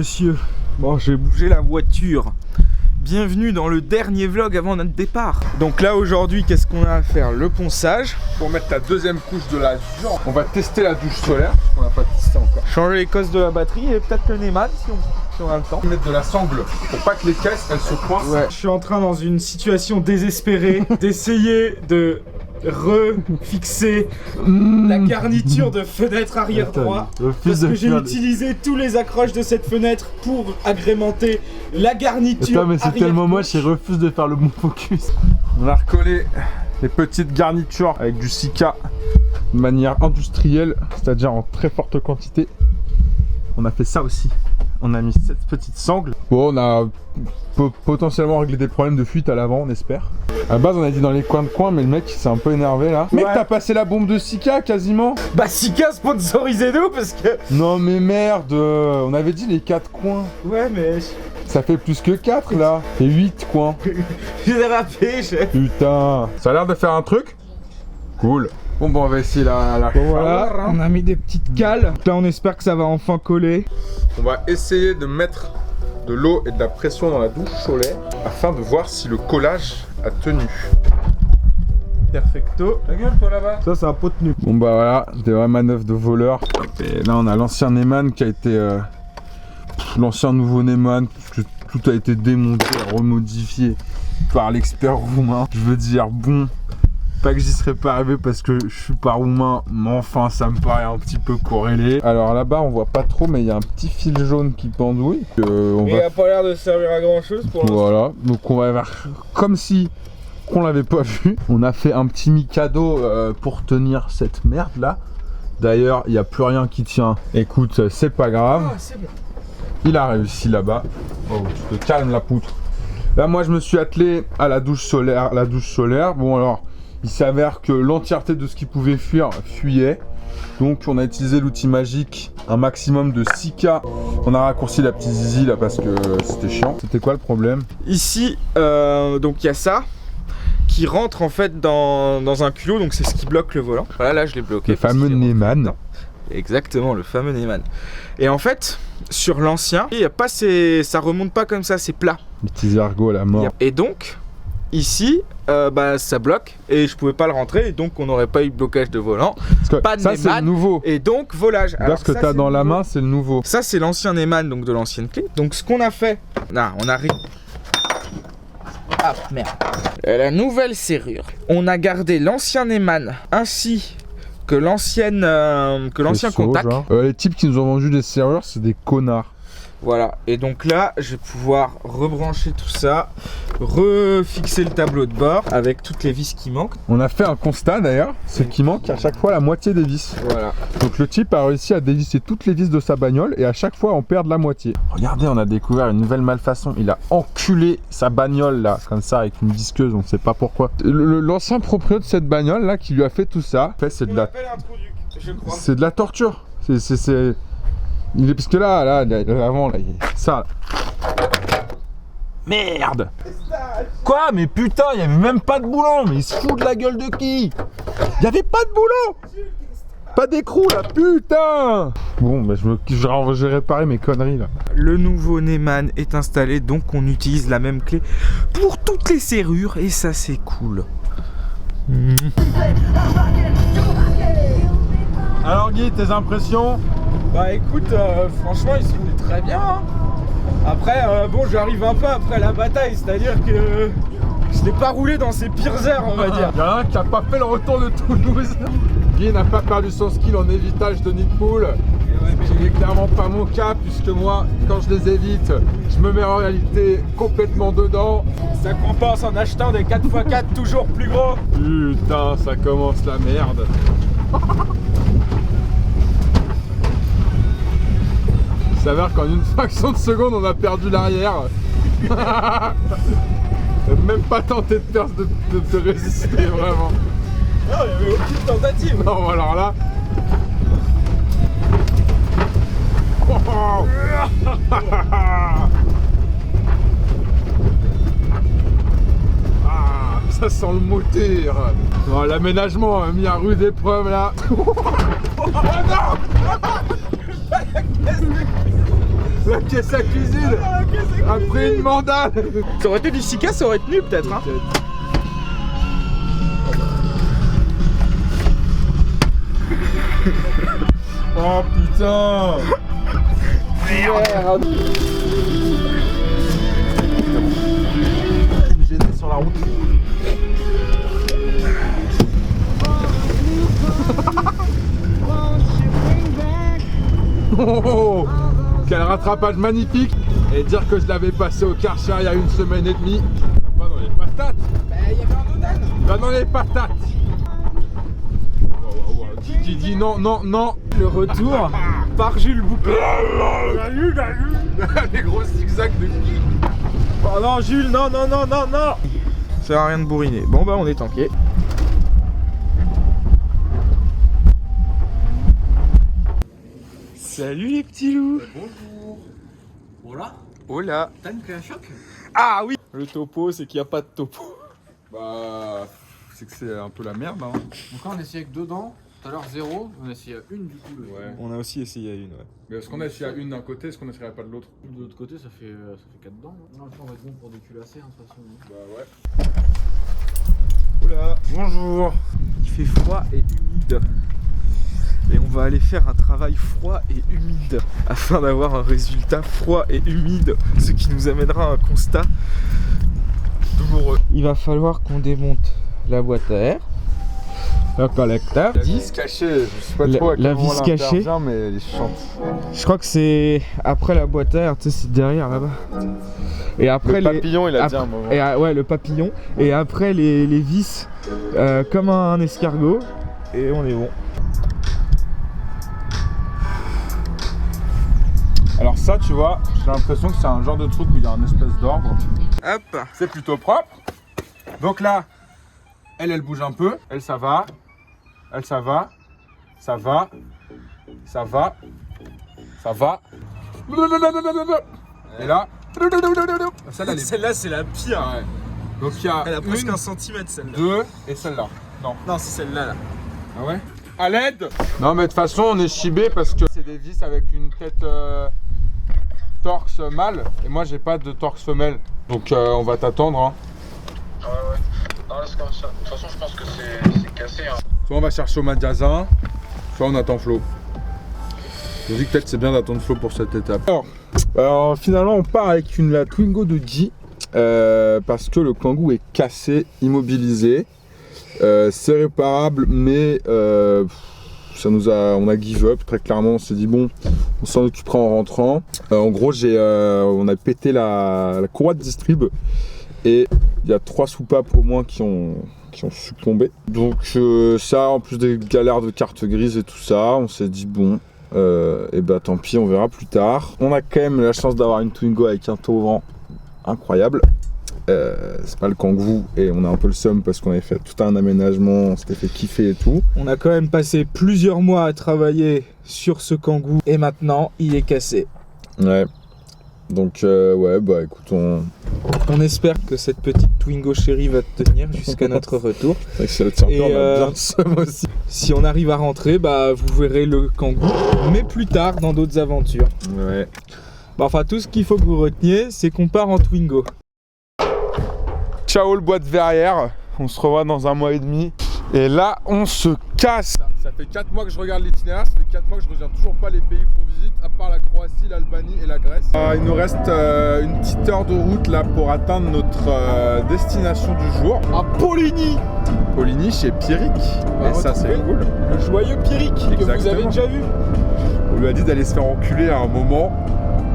monsieur. Bon, j'ai bougé la voiture. Bienvenue dans le dernier vlog avant notre départ. Donc là aujourd'hui, qu'est-ce qu'on a à faire? Le ponçage. Pour mettre la deuxième couche de la jambe, on va tester la douche solaire. On n'a pas testé encore. Changer les cosses de la batterie et peut-être le Neyman si on a le temps. Mettre de la sangle pour pas que les caisses elles se coincent. Ouais. Je suis en train dans une situation désespérée d'essayer de refixer la garniture de fenêtre arrière droit parce que j'ai utilisé tous les accroches de cette fenêtre pour agrémenter la garniture. Attends, mais c'est tellement moche, il refuse de faire le bon focus. On a recollé les petites garnitures avec du Sika de manière industrielle, c'est-à-dire en très forte quantité. On a fait ça aussi. On a mis cette petite sangle. Bon, on a potentiellement réglé des problèmes de fuite à l'avant, on espère. À la base, on a dit dans les coins de coin, mais le mec il s'est un peu énervé là. Mec, t'as passé la bombe de Sika quasiment. Bah, Sika sponsorisez-nous parce que. Non, mais merde, on avait dit les 4 coins. Ouais, mais. Ça fait plus que 4 là. Et 8 coins. J'ai dérapé, chef. Putain. Ça a l'air de faire un truc. Cool. Bon, on va essayer la bon, voilà, on a mis des petites cales. Là, on espère que ça va enfin coller. On va essayer de mettre de l'eau et de la pression dans la douche solaire afin de voir si le collage a tenu. Perfecto. Ta gueule, toi là-bas. Ça, c'est un pot tenu. Bon, bah voilà, des vraies manœuvres de voleur. Et là, on a l'ancien Neyman qui a été. L'ancien nouveau Neyman, puisque tout a été démonté, remodifié par l'expert roumain. Je veux dire, bon. Pas que j'y serais pas arrivé parce que je suis pas roumain, mais enfin ça me paraît un petit peu corrélé. Alors là-bas on voit pas trop, mais il y a un petit fil jaune qui pendouille. Il a pas l'air de servir à grand chose pour l'instant. Voilà, donc on va faire comme si on l'avait pas vu. On a fait un petit mikado pour tenir cette merde là. D'ailleurs il n'y a plus rien qui tient. Écoute, c'est pas grave. Ah, c'est bon. Il a réussi là-bas. Oh, tu te calmes la poutre. Là moi je me suis attelé à la douche solaire. Bon alors. Il s'avère que l'entièreté de ce qui pouvait fuir fuyait. Donc on a utilisé l'outil magique, un maximum de 6K. On a raccourci la petite zizi là parce que c'était chiant. C'était quoi le problème? Ici, donc il y a ça qui rentre en fait dans un culot, donc c'est ce qui bloque le volant. Voilà, là je l'ai bloqué. Le fameux Neyman. Exactement, le fameux Neyman. Et en fait, sur l'ancien, il y a pas ça remonte pas comme ça, c'est plat. Les petits ergots à la mort. Et donc, ici, bah, ça bloque et je pouvais pas le rentrer et donc on n'aurait pas eu de blocage de volant. Pas de ça c'est le nouveau. Et donc volage. Alors ce que tu as dans la main c'est le nouveau. Ça c'est l'ancien Neyman, donc de l'ancienne clé. Donc ce qu'on a fait, là on a ah merde. La nouvelle serrure. On a gardé l'ancien Neyman ainsi que l'ancien contact. Les types qui nous ont vendu des serrures c'est des connards. Voilà, et donc là, je vais pouvoir rebrancher tout ça, refixer le tableau de bord avec toutes les vis qui manquent. On a fait un constat d'ailleurs, c'est qu'il manque à chaque fois la moitié des vis. Voilà. Donc le type a réussi à dévisser toutes les vis de sa bagnole et à chaque fois on perd de la moitié. Regardez, on a découvert une nouvelle malfaçon. Il a enculé sa bagnole là, comme ça, avec une visqueuse, on ne sait pas pourquoi. L'ancien propriétaire de cette bagnole là qui lui a fait tout ça, en fait, c'est de la... C'est de la torture. Parce que là, avant, là, ça. Merde! Quoi? Mais putain, il y avait même pas de boulon! Mais il se fout de la gueule de qui? Il y avait pas de boulon! Pas d'écrou là, putain! Bon, bah je vais réparer mes conneries là. Le nouveau Neyman est installé, donc on utilise la même clé pour toutes les serrures et ça c'est cool. Alors Guy, tes impressions? Bah écoute, franchement il se roule très bien hein. Après, bon j'arrive un peu après la bataille, c'est-à-dire que je n'ai pas roulé dans ses pires heures on va dire. Il y en a un qui a pas fait le retour de Toulouse. Guy n'a pas perdu son skill en évitage de nid de poule. Ce n'est clairement pas mon cas puisque moi, quand je les évite, je me mets en réalité complètement dedans. Ça compense en achetant des 4x4 toujours plus gros. Putain, ça commence la merde. Il s'avère qu'en une fraction de seconde, on a perdu l'arrière. Même pas tenté de résister, vraiment. Non, il n'y avait aucune tentative. Non, alors là... Ah, ça sent le moteur. Bon, l'aménagement a mis à rude épreuve là. Oh non. La caisse à cuisine. Après une mandale. Ça aurait été du Sika, ça aurait tenu peut-être hein. Oh putain. Merde. Gêné sur la route. Oh, quel rattrapage magnifique. Et dire que je l'avais passé au Karcher il y a 1 semaine et demie. Pas dans les patates. Bah il y avait un Dodan. Pas dans les patates. Dit non, non, non. Le retour par Jules Bouclet. Les gros zigzags de qui? Oh non Jules, non, non, non, non, non. Ça sert à rien de bourriner. Bon bah on est tanké. Salut les petits loups. Bonjour. Voilà. Hola. T'as une clé à choc? Ah oui. Le topo c'est qu'il n'y a pas de topo. Bah, c'est que c'est un peu la merde. Hein. Donc là on essayait avec 2 dents. Tout à l'heure 0. On a essayé à 1 du coup. Ouais. On a aussi essayé à une, ouais. Mais est-ce qu'on a essayé à une d'un côté, est-ce qu'on essaierait pas de l'autre? De l'autre côté ça fait 4 dents. Non, on va être bon pour déculasser hein, de toute façon. Bah ouais. Oula. Bonjour. Il fait froid et humide. Et on va aller faire un travail froid et humide afin d'avoir un résultat froid et humide, ce qui nous amènera à un constat douloureux. Il va falloir qu'on démonte la boîte à air, le collecteur, La vis cachée, je sais pas trop à quel la moment vis elle cachée. intervient, mais elle est chiante. Je crois que c'est après la boîte à air, tu sais, c'est derrière là-bas. Et après Le papillon, il a dit après- un moment. et, ouais, le papillon. Et après les vis comme un escargot. Et on est bon. Alors ça, tu vois, j'ai l'impression que c'est un genre de truc où il y a un espèce d'ordre. Hop. C'est plutôt propre. Donc là, elle bouge un peu. Elle, ça va. Elle, ça va. Ça va. Ça va. Ça va. Et là. Celle-là, c'est la pire. Ouais. Donc il y a Elle a presque une, 1 centimètre celle-là. 2 et celle-là. Non. Non, c'est celle-là là. Ah ouais? À l'aide! Non mais de toute façon on est chibé parce que c'est des vis avec une tête torx mâle et moi j'ai pas de torx femelle. Donc on va t'attendre hein. Ouais. Non, là, c'est comme ça. De toute façon, je pense que c'est cassé. Hein. Soit on va chercher au magasin, soit on attend Flo. Je dis que peut-être c'est bien d'attendre Flo pour cette étape. Alors finalement on part avec la Twingo de G parce que le Kangoo est cassé, immobilisé. C'est réparable mais on a give up très clairement. On s'est dit bon on s'en occupera en rentrant. En gros on a pété la courroie de distrib et il y a 3 soupapes au moins qui ont succombé. Donc ça en plus des galères de carte grise et tout ça, on s'est dit bon et bah tant pis, on verra plus tard. On a quand même la chance d'avoir une Twingo avec un taux incroyable. C'est pas le Kangoo et on a un peu le seum parce qu'on avait fait tout un aménagement, on s'était fait kiffer et tout. On a quand même passé plusieurs mois à travailler sur ce Kangoo et maintenant il est cassé. Ouais. Donc ouais bah écoute On espère que cette petite Twingo chérie va tenir jusqu'à notre retour. c'est vrai que si elle tient pas, Et, on a bien le seum aussi. Si on arrive à rentrer, bah vous verrez le Kangoo, mais plus tard dans d'autres aventures. Ouais. Bah, enfin tout ce qu'il faut que vous reteniez, c'est qu'on part en Twingo. Ciao le bois de verrière, on se revoit dans 1 mois et demi. Et là on se casse. Ça fait 4 mois que je regarde l'itinéraire, ça fait 4 mois que je reviens toujours pas les pays qu'on visite, à part la Croatie, l'Albanie et la Grèce. Il nous reste une petite heure de route là pour atteindre notre destination du jour. À Poligny, Poligny chez Pierrick. va Et ça c'est retrouver cool. le joyeux Pierrick que vous avez Exactement. déjà vu. On lui a dit d'aller se faire enculer à un moment.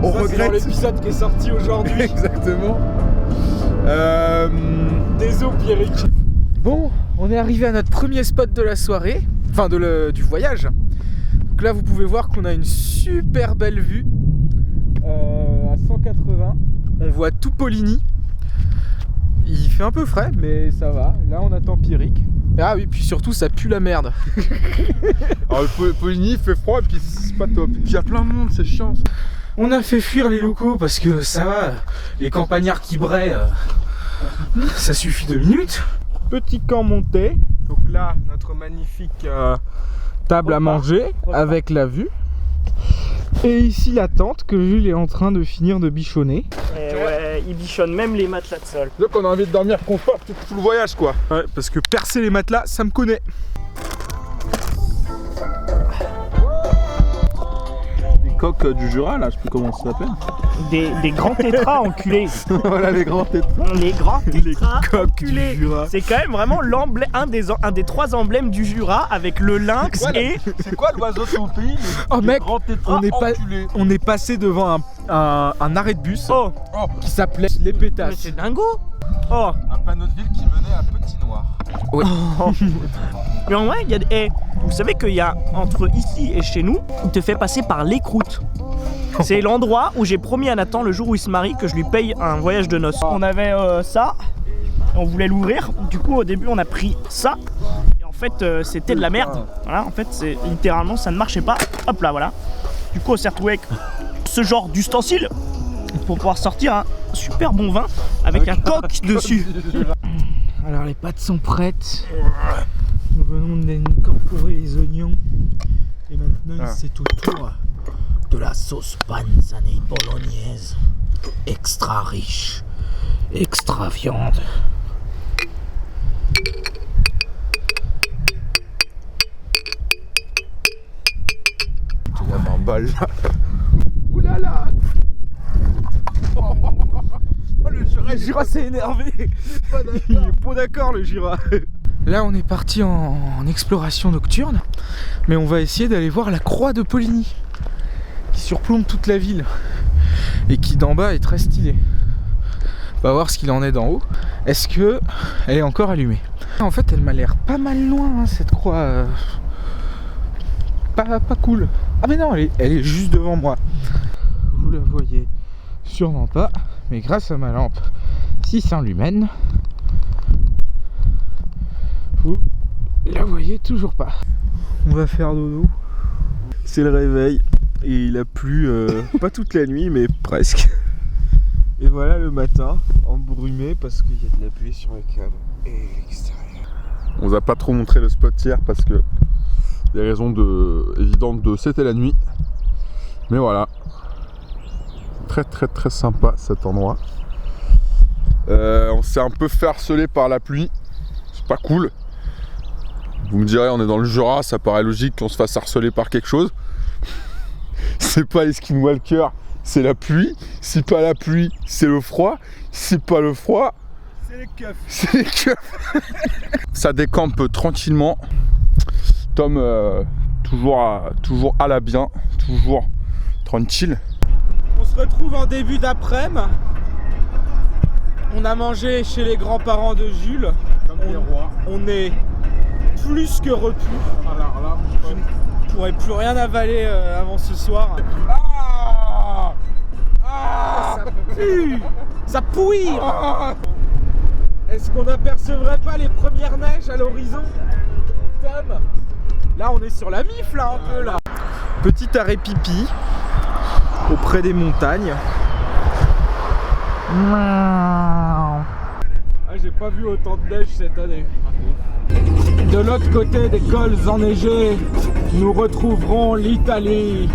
On Ça, c'est dans regrette. l'épisode qui est sorti aujourd'hui. Exactement. Désolé Pierrick. Bon, on est arrivé à notre premier spot de la soirée, enfin du voyage. Donc là vous pouvez voir qu'on a une super belle vue à 180. On voit tout Poligny. Il fait un peu frais mais ça va. Là on attend Pierrick. Ah oui, puis surtout ça pue la merde. Alors le Poligny il fait froid et puis c'est pas top. Puis il y a plein de monde, c'est chiant. On a fait fuir les locaux parce que ça va, les campagnards qui braient, ça suffit 2 minutes. Petit camp monté, donc là notre magnifique table à manger avec la vue. Et ici la tente que Jules est en train de finir de bichonner. Et ouais, il bichonne même les matelas de sol. Donc on a envie de dormir confort tout le voyage quoi. Ouais, parce que percer les matelas, ça me connaît. Les coques du Jura là, je sais plus comment ça s'appelle. Des grands tétras enculés. Voilà les grands tétras. Les grands tétras coques enculés. du Jura. C'est quand même vraiment un des 3 emblèmes du Jura avec le lynx et... C'est quoi l'oiseau de ton pays? Oh mec, Grands tétras on est passé devant un arrêt de bus Oh, qui s'appelait Les mais Pétasses. c'est dingo. Oh, Un panneau de ville qui menait à Petit Noir. mais en vrai, il y a vous savez qu'il y a entre ici et chez nous, il te fait passer par l'écroute. C'est l'endroit où j'ai promis à Nathan le jour où il se marie que je lui paye un voyage de noces. On avait ça, on voulait l'ouvrir. Du coup, au début, on a pris ça. Et en fait, c'était de la merde. Voilà, en fait, c'est littéralement, ça ne marchait pas. Hop là, voilà. Du coup, on s'est retrouvé avec ce genre d'ustensile pour pouvoir sortir un super bon vin avec un coq dessus. Alors les pâtes sont prêtes. Nous venons d'incorporer les oignons. Et maintenant c'est au tour de la sauce panzane bolognaise. Extra riche, extra viande. Tu vas m'emballer là. Oulala. Le Jura s'est énervé. Il est pas d'accord le Jura. Là on est parti en exploration nocturne. Mais on va essayer d'aller voir la croix de Poligny qui surplombe toute la ville. Et qui d'en bas est très stylée. On va voir ce qu'il en est d'en haut. Est-ce que elle est encore allumée? En fait elle m'a l'air pas mal loin cette croix. Pas cool. Ah mais non, elle est juste devant moi. Vous la voyez sûrement pas, mais grâce à ma lampe 600 lumens, vous la voyez toujours pas. On va faire dodo. C'est le réveil et il a plu pas toute la nuit mais presque. Et voilà le matin embrumé parce qu'il y a de la pluie sur les câbles et l'extérieur. On vous a pas trop montré le spot hier parce que des raisons évidentes de c'était la nuit. Mais voilà. Très sympa cet endroit. On s'est un peu fait harceler par la pluie. C'est pas cool. Vous me direz, on est dans le Jura, ça paraît logique qu'on se fasse harceler par quelque chose. C'est pas les skinwalkers, c'est la pluie. C'est pas la pluie, c'est le froid. C'est pas le froid, C'est les keufs. c'est les keufs. Ça décampe tranquillement. Tom, toujours à la bien, toujours tranquille. On se retrouve en début d'après-midi. On a mangé chez les grands-parents de Jules. On est plus que repus. Je ne pourrais plus rien avaler avant ce soir. Ça pue. Ça pouille. Est-ce qu'on n'apercevrait pas les premières neiges à l'horizon? Tom, là on est sur la mif là un peu là. Petit arrêt pipi auprès des montagnes. Ah, j'ai pas vu autant de neige cette année. De l'autre côté des cols enneigés, nous retrouverons l'Italie.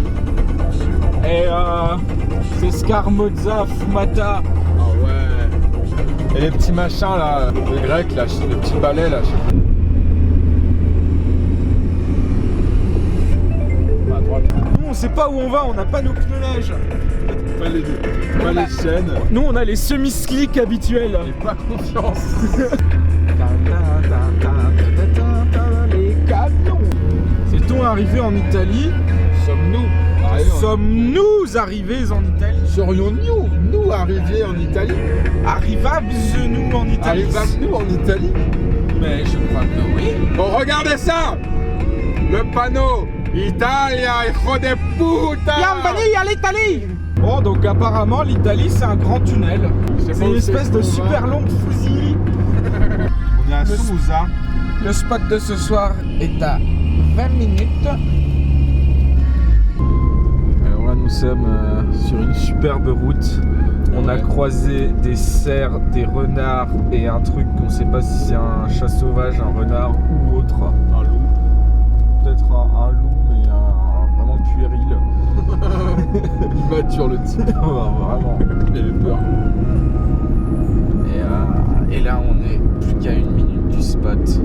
Et c'est Scarmozza Fumata. Ah ouais. Et les petits machins là, les grecs là, les petits balais là. Nous on sait pas où on va, on n'a pas nos pneus neige. Pas les chaînes. Nous on a les semi-slicks habituels. J'ai pas confiance. Les camions. C'est-on arrivé en Italie? Sommes-nous arrivés en Italie? Serions-nous arrivés en Italie? Arrivâmes-nous en Italie? Arrivâmes-nous en Italie? Mais je crois que oui. Oh, regardez ça! Le panneau Italia, hijo de puta! Bienvenue à l'Italie! Bon, donc apparemment l'Italie c'est un grand tunnel. C'est une espèce de super longue fusille. On est à Sousa. Le spot de ce soir est à 20 minutes. Alors là nous sommes sur une superbe route. On a croisé des cerfs, des renards et un truc qu'on sait pas si c'est un chat sauvage, un renard ou autre. Un loup. Peut-être un loup mais vraiment puéril. Immature le type. Vraiment, il avait peur. Et là, on est plus qu'à 1 minute du spot.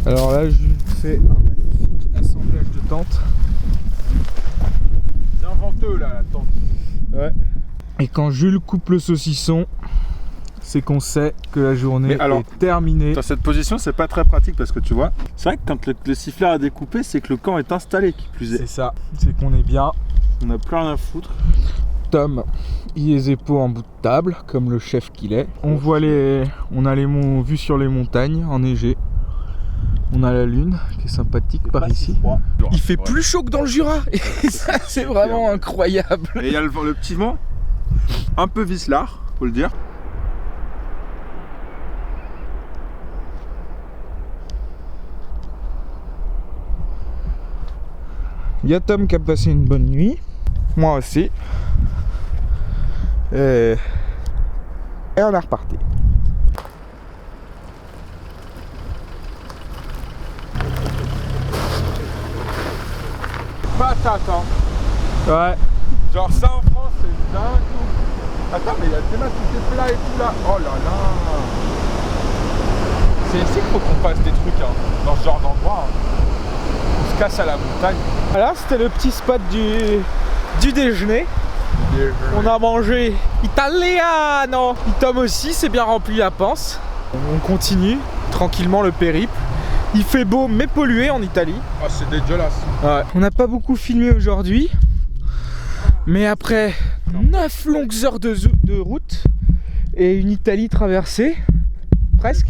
Alors là, je fais un magnifique assemblage de tentes. Bien venteux là, la tente. Ouais. Et quand Jules coupe le saucisson, c'est qu'on sait que la journée est terminée. Dans cette position, c'est pas très pratique parce que tu vois, c'est vrai que quand le siffleur a découpé, c'est que le camp est installé qui plus est. C'est ça, c'est qu'on est bien. On a plus rien à foutre. Tom, il les épaules en bout de table, comme le chef qu'il est. On voit on a les vues sur les montagnes enneigées. On a la lune qui est sympathique par ici. Il fait plus chaud que dans le Jura. Et ça, c'est vraiment incroyable. Et il y a le petit vent, un peu vicelard, faut le dire. Il y a Tom qui a passé une bonne nuit. Moi aussi. Et on est reparti. Patate, hein. Ouais. Genre ça en France, c'est dingue. Attends, mais il y a tellement tout est plat et tout là. Oh là là. C'est ici qu'il faut qu'on fasse des trucs, hein, dans ce genre d'endroit. Hein. On se casse à la montagne. Voilà, c'était le petit spot du déjeuner. On a mangé italiano. Et Tom aussi s'est bien rempli la panse. On continue tranquillement le périple. Il fait beau mais pollué en Italie. Oh, c'est dégueulasse. Ouais. On n'a pas beaucoup filmé aujourd'hui. Mais après 9 longues heures de route et une Italie traversée, presque,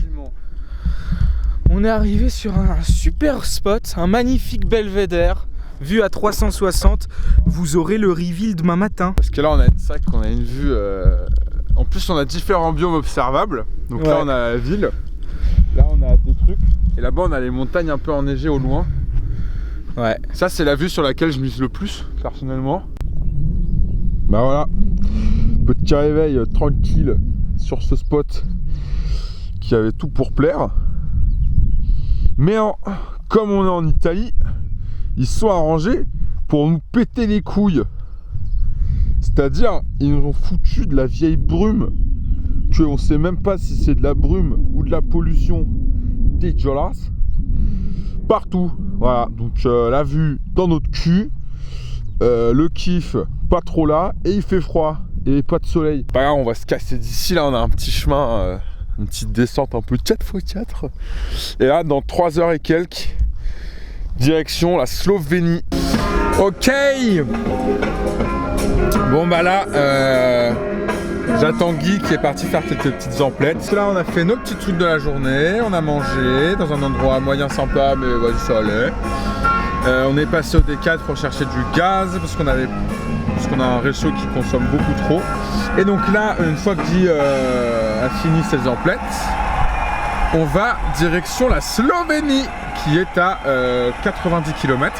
on est arrivé sur un super spot, un magnifique belvédère, vue à 360. Vous aurez le reveal demain matin. Parce que là, on a une vue. En plus, on a différents biomes observables. Donc là, on a la ville. Là, on a des trucs. Et là-bas, on a les montagnes un peu enneigées au loin. Ouais. Ça, c'est la vue sur laquelle je mise le plus, personnellement. Bah voilà. Petit réveil tranquille sur ce spot qui avait tout pour plaire. Mais comme on est en Italie, ils se sont arrangés pour nous péter les couilles. C'est-à-dire, ils nous ont foutu de la vieille brume, que on sait même pas si c'est de la brume ou de la pollution dégueulasse, partout. Voilà, donc la vue dans notre cul, le kiff pas trop là, et il fait froid, et pas de soleil. Pas grave, on va se casser d'ici, là on a un petit chemin, une petite descente un peu 4x4. Et là, dans 3 heures et quelques, direction la Slovénie. Ok. Bon bah là, j'attends Guy qui est parti faire quelques petites emplettes. Là on a fait nos petits trucs de la journée, on a mangé dans un endroit moyen sympa, mais vas-y ça allait. On est passé au D4 pour chercher du gaz parce qu'on a un réchaud qui consomme beaucoup trop. Et donc là, une fois que Guy a fini ses emplettes, on va direction la Slovénie qui est à 90 km,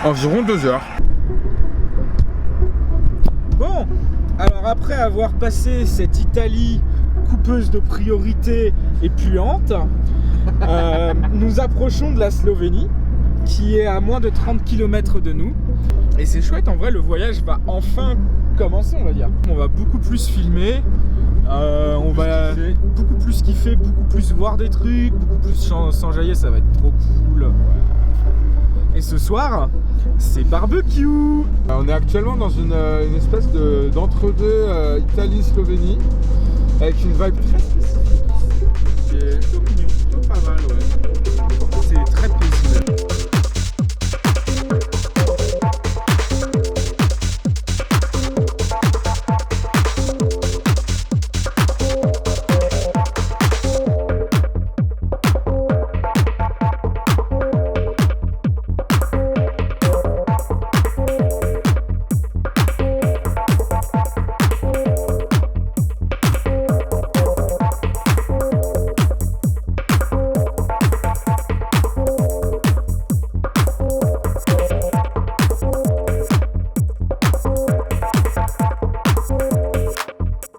environ 2 heures. Bon, alors après avoir passé cette Italie coupeuse de priorité et puante, nous approchons de la Slovénie qui est à moins de 30 km de nous. Et c'est chouette, en vrai, le voyage va enfin commencer, on va dire. On va beaucoup plus filmer, on va beaucoup plus kiffer, beaucoup plus voir des trucs, beaucoup plus s'enjailler, ça va être trop cool. Et ce soir, c'est barbecue. On est actuellement dans une espèce d'entre-deux Italie-Slovénie, avec une vibe très spécifique. C'est plutôt mignon, plutôt pas mal, ouais. C'est très paisible.